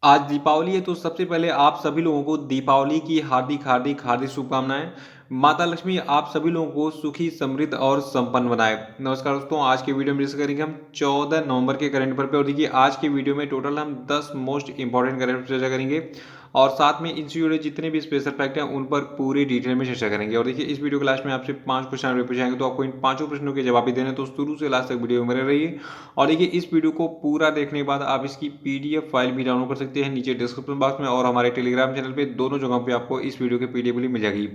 आज दीपावली है तो सबसे पहले आप सभी लोगों को दीपावली की हार्दिक हार्दिक हार्दिक शुभकामनाएं। माता लक्ष्मी आप सभी लोगों को सुखी समृद्ध और संपन्न बनाए। नमस्कार दोस्तों, आज के वीडियो में डिस्कस करेंगे हम 14 नवंबर के करंट अफेयर पे। और देखिए आज के वीडियो में टोटल हम 10 मोस्ट इंपॉर्टेंट करंट अफेयर चर्चा करेंगे और साथ में इनसे जुड़े जितने भी स्पेशल फैक्ट हैं उन पर पूरी डिटेल में चर्चा करेंगे। और देखिए इस वीडियो के लास्ट में आपसे 5 क्वेश्चन पूछे जाएंगे, तो आपको इन पांचों प्रश्नों के जवाब भी देने, तो शुरू से लास्ट तक वीडियो में बने रहिए। और देखिए इस वीडियो को पूरा देखने के बाद आप इसकी पीडीएफ फाइल भी डाउनलोड कर सकते हैं नीचे डिस्क्रिप्शन बॉक्स में, और हमारे टेलीग्राम चैनल पे दोनों जगहों पे आपको इस वीडियो की पीडीएफ भी मिल जाएगी।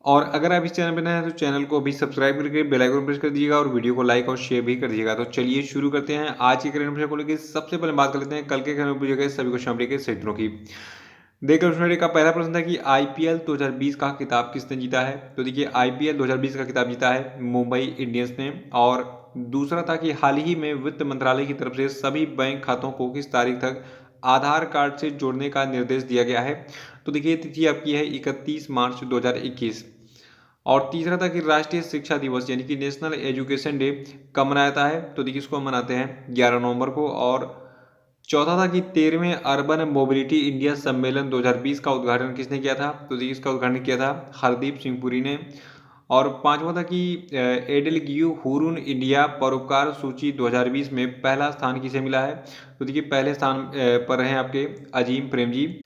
और अगर आप इस चैनल पर नए हैं तो चैनल को भी सब्सक्राइब करके बेल आइकन प्रेस कर दीजिएगा और वीडियो को लाइक और शेयर भी कर दीजिएगा। तो चलिए शुरू करते हैं आज के करंट अफेयर को लेकर। सबसे पहले बात कर लेते हैं कल के करंट अफेयर के सभी क्वेश्चन के क्षेत्रों की। देखिए उसमें का पहला प्रश्न था कि आईपीएल 2020 का खिताब किसने जीता है। तो देखिए आईपीएल 2020 का खिताब जीता है मुंबई इंडियंस ने। और दूसरा था कि हाल ही में वित्त मंत्रालय की तरफ से सभी बैंक खातों को किस तारीख तक आधार कार्ड से जोड़ने का निर्देश दिया गया है। तो देखिए तिथि आपकी है 31 मार्च 2021। और तीसरा था कि राष्ट्रीय शिक्षा दिवस यानी कि नेशनल एजुकेशन डे कब मनाया जाता है। तो देखिए इसको हम मनाते हैं 11 नवंबर को। और चौथा था कि 13वें अर्बन मोबिलिटी इंडिया सम्मेलन 2020 का उद्घाटन किसने किया था। तो देखिए इसका उद्घाटन किया था हरदीप सिंह पुरी ने। और पांचवा था कि एडलगियू हुरून इंडिया परोपकार सूची 2020 में पहला स्थान किसे मिला है। तो देखिए पहले स्थान पर रहे आपके अजीम प्रेम जी।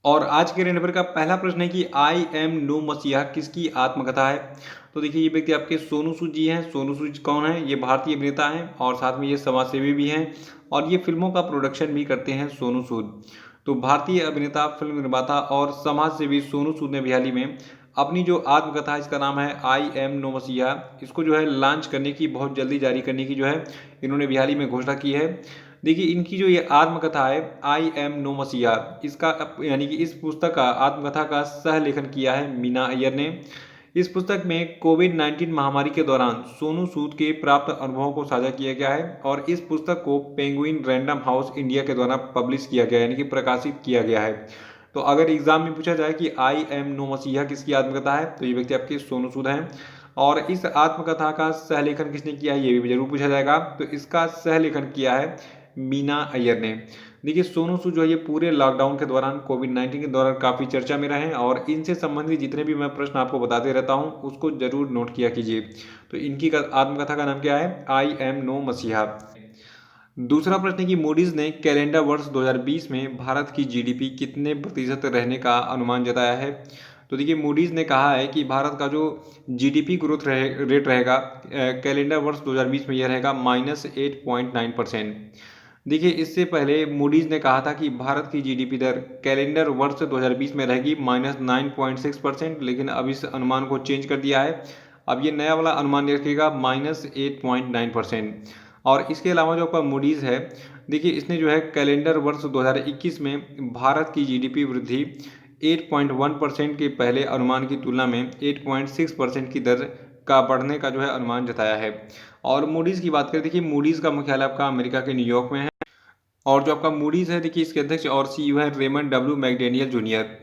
और आज के रेनबर का पहला प्रश्न है कि आई एम नो मसीहा किसकी आत्मकथा है। तो देखिए ये व्यक्ति आपके सोनू सूद जी हैं। सोनू सूद कौन है? ये भारतीय अभिनेता हैं और साथ में ये समाजसेवी भी हैं और ये फिल्मों का प्रोडक्शन भी करते हैं सोनू सूद। तो भारतीय अभिनेता, फिल्म निर्माता और समाजसेवी सोनू सूद ने हाल ही में अपनी जो आत्मकथा है, इसका नाम है आई एम नो मसीहा, इसको जो है लॉन्च करने की, बहुत जल्दी जारी करने की जो है इन्होंने हाल ही में घोषणा की है। देखिए इनकी जो ये आत्मकथा है आई एम नो मसीहा, इसका यानी कि इस पुस्तक का आत्मकथा का सह लेखन किया है मीना अय्यर ने। इस पुस्तक में कोविड-19 महामारी के दौरान सोनू सूद के प्राप्त अनुभवों को साझा किया गया है और इस पुस्तक को पेंगुइन रैंडम हाउस इंडिया के द्वारा पब्लिश किया गया है, यानी कि प्रकाशित किया गया है। तो अगर एग्जाम में पूछा जाए कि आई एम नो मसीहा किसकी आत्मकथा है, तो ये व्यक्ति आपके सोनू सूद हैं। और इस आत्मकथा का सहलेखन किसने किया है, ये भी जरूर पूछा जाएगा। तो इसका सहलेखन किया है मीना अय्यर ने। देखिए सोनू सूद जो है ये पूरे लॉकडाउन के दौरान, कोविड-19 के दौरान काफ़ी चर्चा में रहे हैं और इनसे संबंधित जितने भी मैं प्रश्न आपको बताते रहता हूं उसको जरूर नोट किया कीजिए। तो इनकी आत्मकथा का नाम क्या है? आई एम नो मसीहा। दूसरा प्रश्न है कि मूडीज ने कैलेंडर वर्ष 2020 में भारत की जीडीपी कितने प्रतिशत रहने का अनुमान जताया है। तो देखिए मूडीज ने कहा है कि भारत का जो जीडीपी ग्रोथ रेट रहेगा कैलेंडर वर्ष 2020 में यह रहेगा -8.9%। देखिए इससे पहले मूडीज ने कहा था कि भारत की जीडीपी दर कैलेंडर वर्ष 2020 में रहेगी -9.6%, लेकिन अब इस अनुमान को चेंज कर दिया है। अब ये नया वाला अनुमान रखेगा -8.9%। और इसके अलावा जो आपका मूडीज है, देखिए इसने जो है कैलेंडर वर्ष 2021 में भारत की जीडीपी वृद्धि 8.1% के पहले अनुमान की तुलना में 8.6% की दर का बढ़ने का जो है अनुमान जताया है। और मूडीज की बात करें, देखिए मूडीज का मुख्यालय आपका अमेरिका के न्यूयॉर्क में है। और जो आपका मूडीज है, देखिए इसके अध्यक्ष और सीईओ है रेमंड डब्ल्यू मैकडेनियल जूनियर।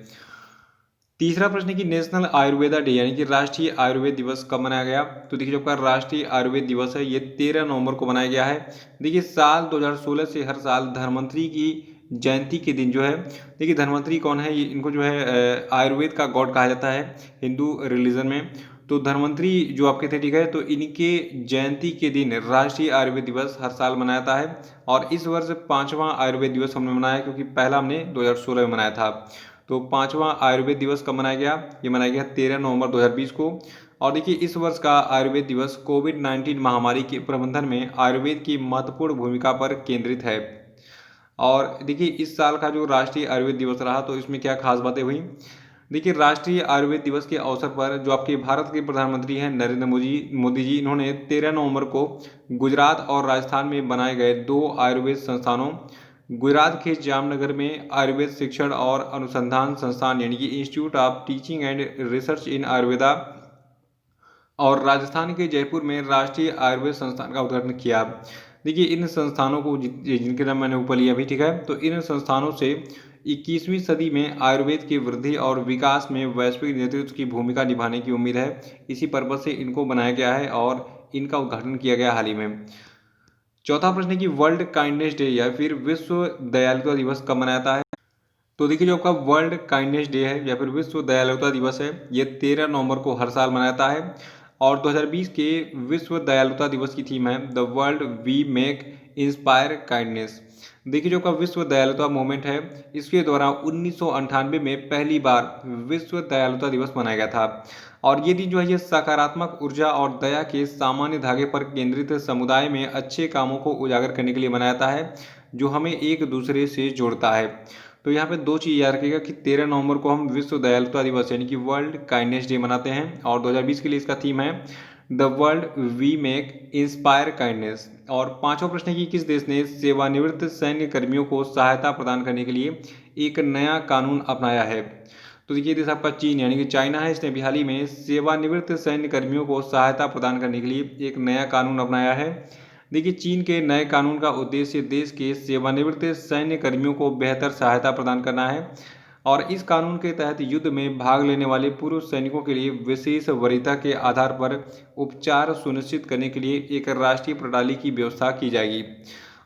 तीसरा प्रश्न है कि नेशनल आयुर्वेदा डे यानी कि राष्ट्रीय आयुर्वेद दिवस कब मनाया गया। तो देखिए जो आपका राष्ट्रीय आयुर्वेद दिवस है ये 13 नवंबर को मनाया गया है। देखिए साल 2016 से हर साल धन्वंतरी की जयंती के दिन जो है, देखिए धन्वंतरी कौन है, ये इनको जो है आयुर्वेद का गॉड कहा जाता है हिंदू रिलीजन में। तो धन्वंतरी जो आपके थे, ठीक है, तो इनके जयंती के दिन राष्ट्रीय आयुर्वेद दिवस हर साल मनाया जाता है। और इस वर्ष 5वां आयुर्वेद दिवस हमने मनाया, क्योंकि पहला हमने 2016 में मनाया था। तो 5वां आयुर्वेद दिवस कब मनाया गया? ये मनाया गया 13 नवंबर 2020 को। और देखिए इस वर्ष का आयुर्वेद दिवस कोविड-19 महामारी के प्रबंधन में आयुर्वेद की महत्वपूर्ण भूमिका पर केंद्रित है। और देखिए इस साल का जो राष्ट्रीय आयुर्वेद दिवस रहा, तो इसमें क्या खास बातें हुई। देखिए राष्ट्रीय आयुर्वेद दिवस के अवसर पर जो आपके भारत के प्रधानमंत्री हैं नरेंद्र मोदी जी, इन्होंने 13 नवंबर को गुजरात और राजस्थान में बनाए गए 2 आयुर्वेद संस्थानों, गुजरात के जामनगर में आयुर्वेद शिक्षण और अनुसंधान संस्थान यानी कि institute of teaching and research इन आयुर्वेदा, और राजस्थान के जयपुर में राष्ट्रीय आयुर्वेद संस्थान का उद्घाटन किया। देखिए इन संस्थानों को जिनके नाम मैंने ऊपर लिया भी, ठीक है, तो इन संस्थानों से 21वीं सदी में आयुर्वेद की वृद्धि और विकास में वैश्विक नेतृत्व की भूमिका निभाने की उम्मीद है। इसी पर्पज से इनको बनाया गया है और इनका उद्घाटन किया गया हाल ही में। चौथा प्रश्न है कि वर्ल्ड काइंडनेस डे या फिर विश्व दयालुता दिवस कब मनाया जाता है? तो देखिए, जो आपका वर्ल्ड काइंडनेस डे है या फिर विश्व दयालुता दिवस है, ये 13 नवंबर को हर साल मनाया जाता है। और 2020 के विश्व दयालुता दिवस की थीम है the world we make inspire kindness. देखिए, जो आपका विश्व दयालुता मूवमेंट है, इसके द्वारा 1998 में पहली बार विश्व दयालुता दिवस मनाया गया था। और ये दिन जो है, ये सकारात्मक ऊर्जा और दया के सामान्य धागे पर केंद्रित समुदाय में अच्छे कामों को उजागर करने के लिए मनाया जाता है, जो हमें एक दूसरे से जोड़ता है। तो यहाँ पे दो चीज़ याद रखिएगा कि 13 नवंबर को हम विश्व दयालुता दिवस यानी कि वर्ल्ड काइंडनेस डे मनाते हैं, और 2020 के लिए इसका थीम है the world we make inspire kindness. और पांचवा प्रश्न है कि किस देश ने सेवानिवृत्त सैन्य कर्मियों को सहायता प्रदान करने के लिए एक नया कानून अपनाया है? तो देखिए, देश आपका चीन यानी कि चाइना है। इसने हाल ही में सेवानिवृत्त सैन्य कर्मियों को सहायता प्रदान करने के लिए एक नया कानून अपनाया है। देखिए, चीन के नए कानून का उद्देश्य देश के सेवानिवृत्त सैन्य कर्मियों को बेहतर सहायता प्रदान करना है। और इस कानून के तहत युद्ध में भाग लेने वाले पूर्व सैनिकों के लिए विशेष वरीयता के आधार पर उपचार सुनिश्चित करने के लिए एक राष्ट्रीय प्रणाली की व्यवस्था की जाएगी।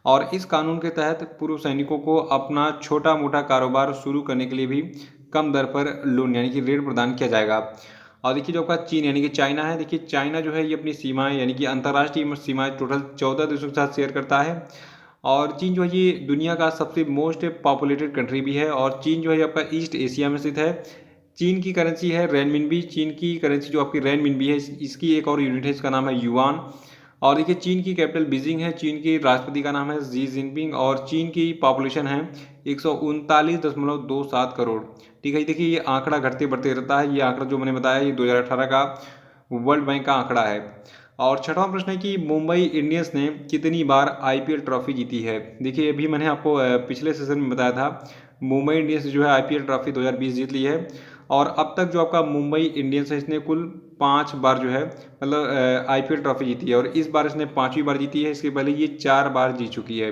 और इस कानून के तहत पूर्व सैनिकों को अपना छोटा मोटा कारोबार शुरू करने के लिए भी कम दर पर लोन यानी कि ऋण प्रदान किया जाएगा। और देखिए, जो आपका चीन यानी कि चाइना है, देखिए चाइना जो है ये अपनी सीमाएं यानी कि अंतर्राष्ट्रीय सीमाएं टोटल 14 देशों के साथ शेयर करता है। और चीन जो है ये दुनिया का सबसे मोस्ट पॉपुलेटेड कंट्री भी है। और चीन जो है आपका ईस्ट एशिया में स्थित है। चीन की करेंसी है रेनमिनबी। चीन की करेंसी जो आपकी रेनमिनबी है, इसकी एक और यूनिट है, इसका नाम है युआन। और देखिए, चीन की कैपिटल बीजिंग है। चीन के राष्ट्रपति का नाम है जी जिनपिंग। और चीन की पॉपुलेशन है 139.27 करोड़। ठीक है, देखिए ये आंकड़ा घटते बढ़ते रहता है। ये आंकड़ा जो मैंने बताया, ये 2018 का वर्ल्ड बैंक का आंकड़ा है। और छठवां प्रश्न है कि मुंबई इंडियंस ने कितनी बार आईपीएल ट्रॉफी जीती है? देखिए, अभी मैंने आपको पिछले सेशन में बताया था, मुंबई इंडियंस जो है आईपीएल ट्रॉफी 2020 जीत ली है। और अब तक जो आपका मुंबई इंडियंस है, इसने कुल 5 बार जो है मतलब आईपीएल ट्रॉफी जीती है। और इस बार इसने 5वीं बार जीती है। इसके पहले ये 4 बार जीत चुकी है।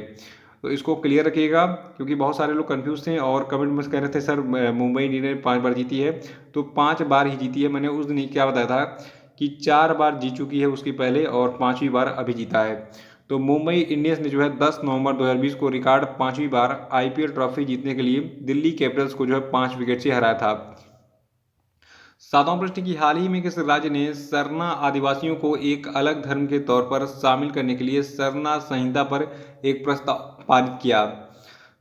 तो इसको क्लियर रखिएगा, क्योंकि बहुत सारे लोग कंफ्यूज थे और कमेंट में कह रहे थे सर मुंबई इंडियंस ने 5 बार जीती है। तो 5 बार ही जीती है। मैंने उस दिन क्या बताया था कि 4 बार जीत चुकी है उसकी पहले, और 5वीं बार अभी जीता है। तो मुंबई इंडियंस ने जो है 10 नवंबर 2020 को रिकॉर्ड 5वीं बार आईपीएल ट्रॉफी जीतने के लिए दिल्ली कैपिटल्स को जो है 5 विकेट से हराया था। सातवां प्रश्न की हाल ही में किस राज्य ने सरना आदिवासियों को एक अलग धर्म के तौर पर शामिल करने के लिए सरना संहिता पर एक प्रस्ताव पारित किया?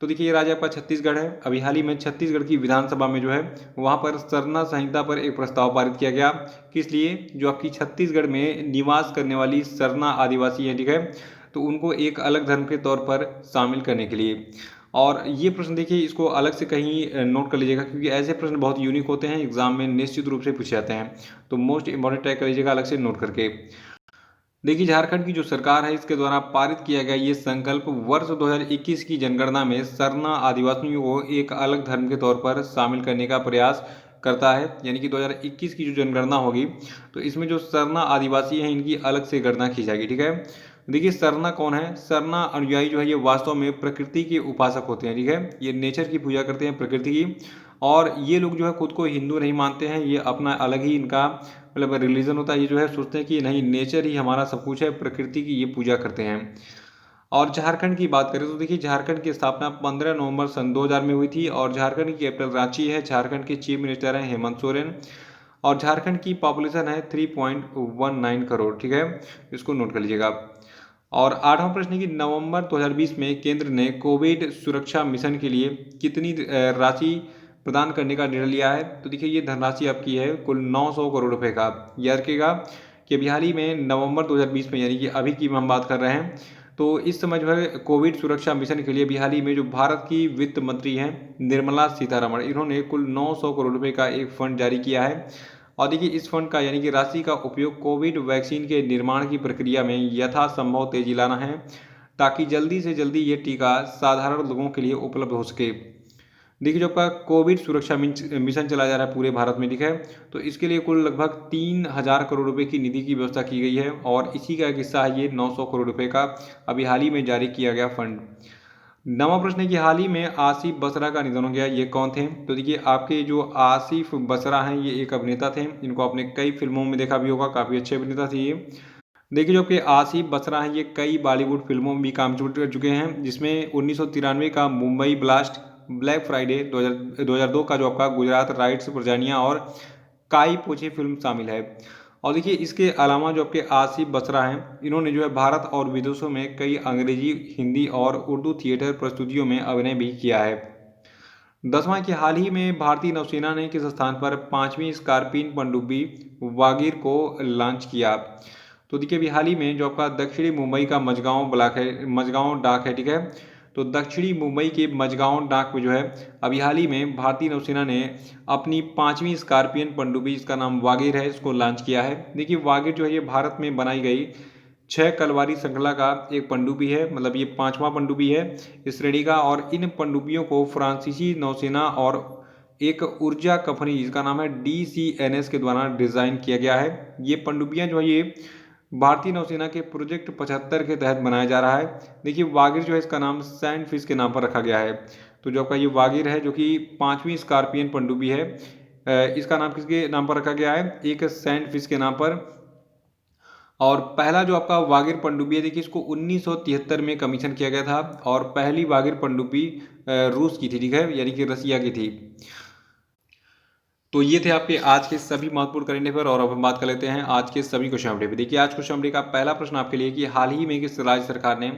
तो देखिए, ये राज्य आपका छत्तीसगढ़ है। अभी हाल ही में छत्तीसगढ़ की विधानसभा में जो है वहां पर सरना संहिता पर एक प्रस्ताव पारित किया गया। किस लिए? जो आपकी छत्तीसगढ़ में निवास करने वाली सरना आदिवासी है, ठीक है, तो उनको एक अलग धर्म के तौर पर शामिल करने के लिए। और ये प्रश्न देखिए, इसको अलग से कहीं नोट कर लीजिएगा, क्योंकि ऐसे प्रश्न बहुत यूनिक होते हैं, एग्जाम में निश्चित रूप से पूछे जाते हैं। तो मोस्ट इंपॉर्टेंट टैग कर लीजिएगा अलग से नोट करके। देखिए, झारखंड की जो सरकार है, इसके द्वारा पारित किया गया ये संकल्प वर्ष 2021 की जनगणना में सरना आदिवासियों को एक अलग धर्म के तौर पर शामिल करने का प्रयास करता है। यानी कि 2021 की जो जनगणना होगी, तो इसमें जो सरना आदिवासी हैं, इनकी अलग से गणना की जाएगी। ठीक है, देखिए सरना कौन है? सरना अनुयायी जो है ये वास्तव में प्रकृति के उपासक होते हैं। ठीक है, ये नेचर की पूजा करते हैं, प्रकृति की। और ये लोग जो है खुद को हिंदू नहीं मानते हैं। ये अपना अलग ही इनका मतलब रिलीजन होता है। ये जो है सोचते हैं कि नहीं, नेचर ही हमारा सब कुछ है, प्रकृति की ये पूजा करते हैं। और झारखंड की बात करें तो देखिए, झारखंड की स्थापना 15 नवंबर सन 2000 में हुई थी। और झारखंड की कैपिटल रांची है। झारखंड के चीफ मिनिस्टर हैं हेमंत सोरेन। और झारखंड की पॉपुलेशन है 3.19 करोड़। ठीक है, इसको नोट कर लीजिएगा। और आठवां प्रश्न है कि नवंबर 2020 में केंद्र ने कोविड सुरक्षा मिशन के लिए कितनी राशि प्रदान करने का निर्णय लिया है? तो देखिए, ये धनराशि आपकी है कुल 900 करोड़ रुपए का। याद रखिएगा कि अभी हाल ही में नवंबर 2020 में, यानी कि अभी की हम बात कर रहे हैं, तो इस समय जो है कोविड सुरक्षा मिशन के लिए अभी हाल ही में जो भारत की वित्त मंत्री हैं निर्मला सीतारमण, इन्होंने कुल 900 करोड़ रुपए का एक फंड जारी किया है। और देखिए, इस फंड का यानी कि राशि का उपयोग कोविड वैक्सीन के निर्माण की प्रक्रिया में यथासंभव तेजी लाना है, ताकि जल्दी से जल्दी ये टीका साधारण लोगों के लिए उपलब्ध हो सके। देखिए, जो आपका कोविड सुरक्षा मिशन चलाया जा रहा है पूरे भारत में, ठीक है, तो इसके लिए कुल लगभग 3000 करोड़ रुपए की निधि की व्यवस्था की गई है। और इसी का एक हिस्सा है ये 900 करोड़ रुपए का अभी हाल ही में जारी किया गया फंड। नवा प्रश्न है कि हाल ही में आसिफ बसरा का निधन हो गया। ये कौन थे? तो देखिए, आपके जो आसिफ बसरा हैं, ये एक अभिनेता थे। इनको आपने कई फिल्मों में देखा भी होगा, काफ़ी अच्छे अभिनेता थे ये। देखिए जो कि आसिफ बसरा हैं, ये कई बॉलीवुड फिल्मों में भी काम कर चुके हैं, जिसमें 1993 का मुंबई ब्लास्ट, ब्लैक फ्राइडे, 2002 का जो आपका गुजरात राइट्स प्रजानिया और काई पोछे फिल्म शामिल है। और देखिए इसके अलावा जो आपके आसिफ बसरा हैं, इन्होंने जो है भारत और विदेशों में कई अंग्रेजी, हिंदी और उर्दू थिएटर प्रस्तुतियों में अभिनय भी किया है। 10वां कि हाल ही में भारतीय नौसेना ने किस स्थान पर 5वीं स्कॉर्पियन पनडुब्बी वागीर को लॉन्च किया? तो देखिए अभी हाल ही में जो आपका दक्षिणी मुंबई का मझगांव ब्लॉक है, मझगांव डाक है, ठीक है। तो दक्षिणी मुंबई के मझगांव डाक में जो है अभी हाल ही में भारतीय नौसेना ने अपनी 5वीं स्कॉर्पियन पनडुब्बी, इसका नाम वागीर है, इसको लॉन्च किया है। देखिए वागीर जो है ये भारत में बनाई गई 6 कलवारी श्रृंखला का एक पनडुब्बी है, मतलब ये 5वां पनडुब्बी है इस श्रेणी का। और इन पनडुब्बियों को फ्रांसीसी नौसेना और एक ऊर्जा कंपनी जिसका नाम है DCNS के द्वारा डिजाइन किया गया है। ये पनडुब्बियां जो है ये भारतीय नौसेना के प्रोजेक्ट 75 के तहत बनाया जा रहा है। देखिए वागीर जो है इसका नाम सैंड फिश के नाम पर रखा गया है। तो जो आपका ये वागीर है जो कि 5वीं स्कॉर्पियन पनडुब्बी है, इसका नाम किसके नाम पर रखा गया है? एक सैंड फिश के नाम पर। और पहला जो आपका वागीर पनडुब्बी है, देखिए इसको 1973 में कमीशन किया गया था और पहली वागीर पनडुब्बी रूस की थी, ठीक है, यानी कि रसिया की थी। तो ये थे आपके आज के सभी महत्वपूर्ण करंट अफेयर और अब हम बात कर लेते हैं आज के सभी क्वेश्चन अपडेट पे। देखिए आज क्वेश्चन अपडेट का पहला प्रश्न आपके लिए कि हाल ही में किस राज्य सरकार ने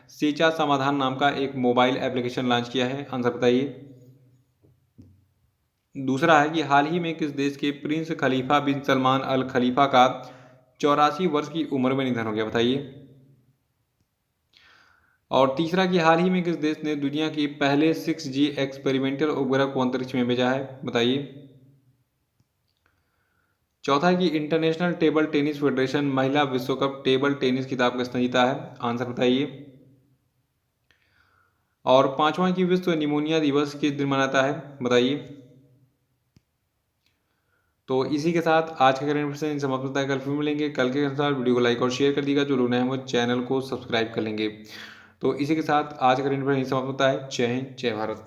सेचा समाधान नाम का एक मोबाइल एप्लीकेशन लॉन्च किया है? आंसर बताइए। दूसरा है कि हाल ही में किस देश के प्रिंस खलीफा बिन सलमान अल खलीफा का 84 वर्ष की उम्र में निधन हो गया? बताइए। और तीसरा कि हाल ही में किस देश ने दुनिया की पहले 6G एक्सपेरिमेंटल उपग्रह को अंतरिक्ष में भेजा है? बताइए। चौथा है कि इंटरनेशनल टेबल टेनिस फेडरेशन महिला विश्व कप टेबल टेनिस खिताब किसने जीता है? आंसर बताइए। और पांचवा कि विश्व निमोनिया दिवस किस दिन मनाता है? बताइए। तो इसी के साथ आज का करंट अफेयर समाप्त होता है। कल फिर मिलेंगे। कल के अनुसार वीडियो को लाइक और शेयर कर दीजिएगा। जो लोग नए हैं वो चैनल को सब्सक्राइब कर लेंगे। तो इसी के साथ आज का करंट अफेयर समाप्त होता है। जय हिंद, जय भारत।